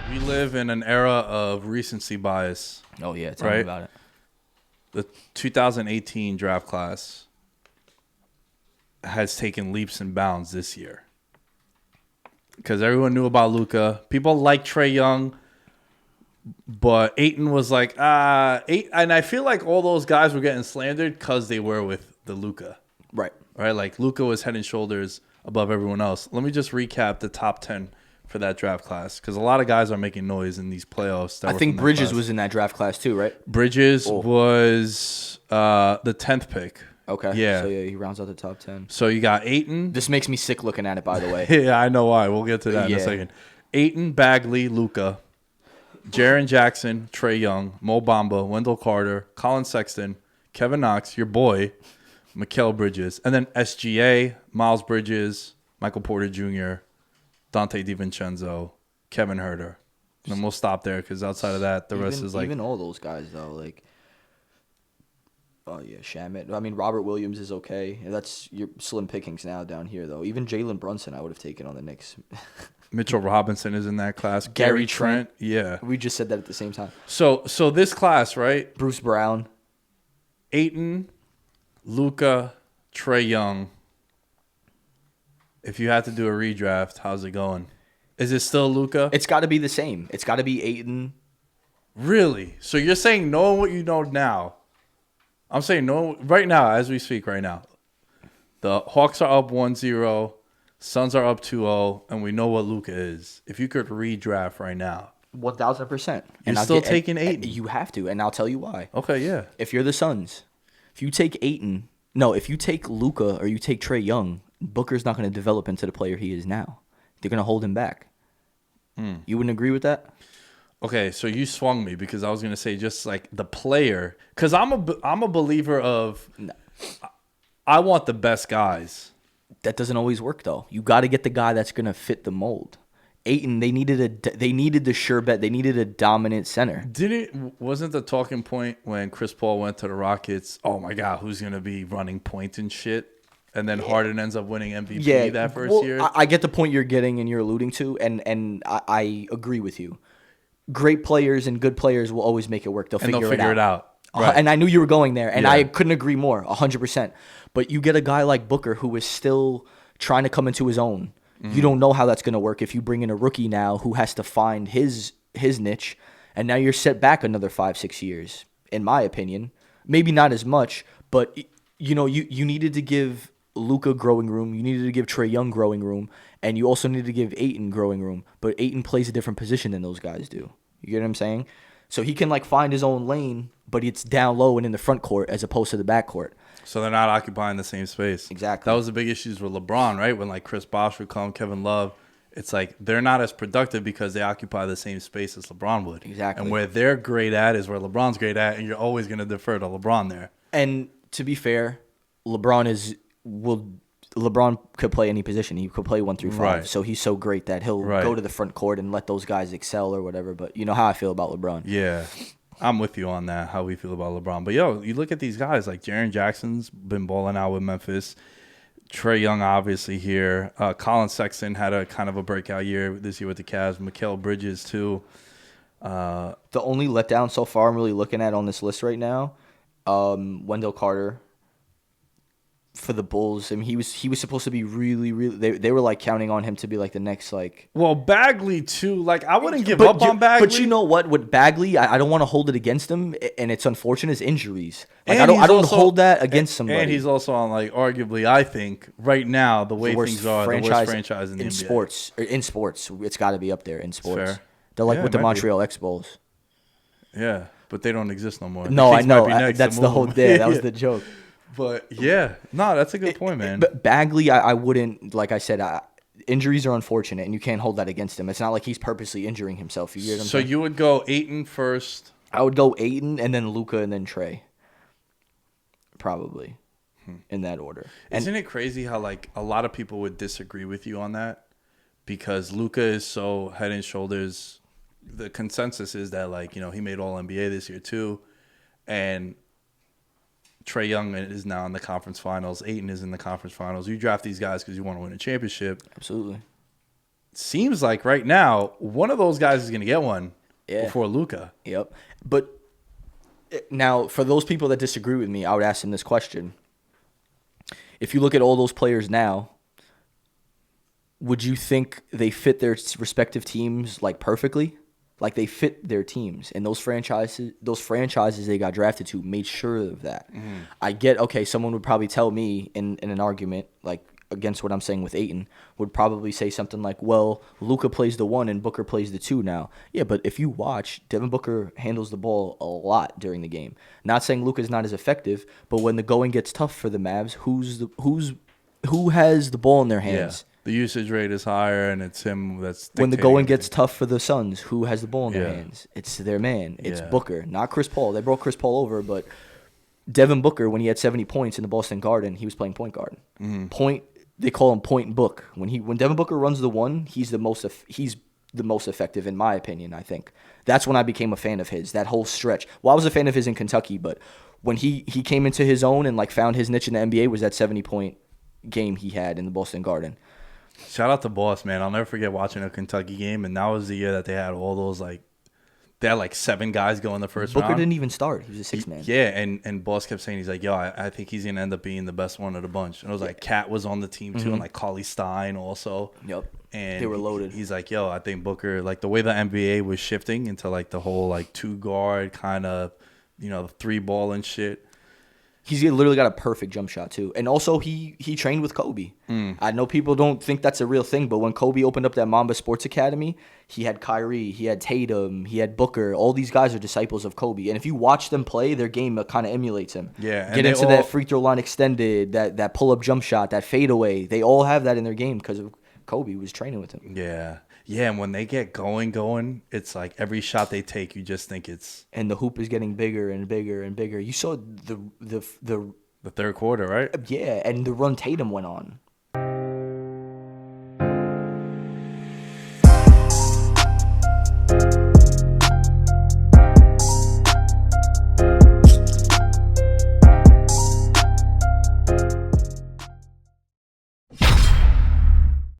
We live in an era of recency bias. Oh, yeah. Tell me about it. The 2018 draft class has taken leaps and bounds this year. Because everyone knew about Luka. People like Trae Young. But Ayton was like, and I feel like all those guys were getting slandered because they were with the Luka. Right. Right? Like, Luka was head and shoulders above everyone else. Let me just recap the top 10 for that draft class. Because a lot of guys are making noise in these playoffs. I think Bridges was in that draft class too, right? Bridges was the 10th pick. Okay. Yeah. So, yeah, he rounds out the top 10. So you got Ayton. This makes me sick looking at it, by the way. Yeah, I know why. We'll get to that in a second. Ayton, Bagley, Luka, Jaren Jackson, Trae Young, Mo Bamba, Wendell Carter, Colin Sexton, Kevin Knox, your boy, Mikal Bridges, and then SGA, Miles Bridges, Michael Porter Jr., Dante DiVincenzo, Kevin Huerter. And then we'll stop there because outside of that, the rest is like... Even all those guys, though, like... Oh, yeah, Shamet. I mean, Robert Williams is okay. That's your slim pickings now down here, though. Even Jalen Brunson I would have taken on the Knicks. Mitchell Robinson is in that class. Gary Trent. Yeah. We just said that at the same time. So this class, right? Bruce Brown. Ayton, Luka, Trae Young. If you had to do a redraft, how's it going? Is it still Luka? It's got to be the same. It's got to be Ayton. Really? So you're saying knowing what you know now. I'm saying no right now, as we speak right now. The Hawks are up 1-0. Suns are up 2-0. And we know what Luka is. If you could redraft right now. 1,000%. You're still taking Ayton. You have to, and I'll tell you why. Okay, yeah. If you're the Suns, if you take Ayton, if you take Luka or you take Trae Young, Booker's not going to develop into the player he is now. They're going to hold him back. You wouldn't agree with that? Okay, so you swung me because I was going to say just like the player. Because I'm a believer of I want the best guys. That doesn't always work, though. You got to get the guy that's going to fit the mold. Ayton, they needed the sure bet. They needed a dominant center. Wasn't the talking point when Chris Paul went to the Rockets, oh my God, who's going to be running point and shit? And then Harden ends up winning MVP that first year. I get the point you're getting and you're alluding to, and I agree with you. Great players and good players will always make it work. They'll figure it out. Right. And I knew you were going there, and I couldn't agree more, 100%. But you get a guy like Booker who is still trying to come into his own. Mm-hmm. You don't know how that's going to work if you bring in a rookie now who has to find his niche, and now you're set back another 5-6 years, in my opinion. Maybe not as much, but you needed to give Luka growing room. You needed to give Trae Young growing room, and you also needed to give Ayton growing room. But Ayton plays a different position than those guys do. You get what I'm saying? So he can find his own lane, but it's down low and in the front court as opposed to the back court. So they're not occupying the same space. Exactly. That was the big issues with LeBron, right? When Chris Bosh would come, Kevin Love, it's like they're not as productive because they occupy the same space as LeBron would. Exactly. And where they're great at is where LeBron's great at, and you're always going to defer to LeBron there. And to be fair, LeBron could play any position. He could play 1 through 5. Right. So he's so great that he'll go to the front court and let those guys excel or whatever. But you know how I feel about LeBron. Yeah. I'm with you on that, how we feel about LeBron. But, you look at these guys, like Jaren Jackson's been balling out with Memphis. Trae Young, obviously, here. Colin Sexton had a kind of a breakout year this year with the Cavs. Mikal Bridges, too. The only letdown so far I'm really looking at on this list right now, Wendell Carter for the Bulls. I mean, he was supposed to be really, really. They were counting on him to be the next Well, Bagley too. I wouldn't give up on Bagley. But you know what? With Bagley, I don't want to hold it against him, and it's unfortunate his injuries. I don't hold that against somebody. And he's also on arguably, I think right now the way things are, the worst franchise in the NBA. In sports, it's got to be up there in sports. Fair. They're with the Montreal Expos. Yeah, but they don't exist no more. No, I know. That's the whole thing. That was the joke. But, yeah. No, that's a good point, man. But Bagley, I wouldn't, like I said, injuries are unfortunate, and you can't hold that against him. It's not like he's purposely injuring himself. You get what I'm saying? You would go Ayton first? I would go Ayton, and then Luka, and then Trae. Probably. In that order. Isn't it crazy how, a lot of people would disagree with you on that? Because Luka is so head and shoulders. The consensus is that, he made All-NBA this year, too. And Trae Young is now in the conference finals. Ayton is in the conference finals. You draft these guys because you want to win a championship. Absolutely. seems like right now one of those guys is going to get one Yeah. before Luka. Yep. But now, for those people that disagree with me, I would ask them this question. If you look at all those players now, would you think they fit their respective teams like perfectly? Like they fit their teams, and those franchises they got drafted to made sure of that. Mm-hmm. I get, okay, someone would probably tell me in an argument like against what I'm saying with Ayton, would probably say something like, well, Luka plays the 1 and Booker plays the 2 now. Yeah, but if you watch, Devin Booker handles the ball a lot during the game. Not saying Luka's not as effective, but when the going gets tough for the Mavs, who has the ball in their hands? Yeah. The usage rate is higher, and it's him that's when the going everything. Gets tough for the Suns, who has the ball in their hands? It's their man. It's Booker, not Chris Paul. They brought Chris Paul over, but Devin Booker, when he had 70 points in the Boston Garden, he was playing point guard. Mm-hmm. They call him point book. When Devin Booker runs the 1, he's the most effective in my opinion. I think that's when I became a fan of his. That whole stretch. Well, I was a fan of his in Kentucky, but when he came into his own and like found his niche in the NBA was that 70-point game he had in the Boston Garden. Shout out to Boss, man. I'll never forget watching a Kentucky game, and that was the year that they had all those they had 7 guys go in the first round. Booker didn't even start. He was a 6th man. Yeah, and Boss kept saying, he's like, yo, I think he's going to end up being the best one of the bunch. And it was like Cat was on the team too, and Cauley Stein also. Yep. And they were loaded. He's like, yo, I think Booker, the way the NBA was shifting into the whole 2-guard kind of, 3-ball and shit. He's literally got a perfect jump shot, too. And also, he trained with Kobe. I know people don't think that's a real thing, but when Kobe opened up that Mamba Sports Academy, he had Kyrie, he had Tatum, he had Booker. All these guys are disciples of Kobe. And if you watch them play, their game kind of emulates him. Yeah. Get into that free throw line extended, that pull-up jump shot, that fadeaway. They all have that in their game because Kobe was training with him. Yeah. Yeah, and when they get going, it's like every shot they take, you just think it's... And the hoop is getting bigger and bigger and bigger. You saw the third quarter, right? Yeah, and the run Tatum went on.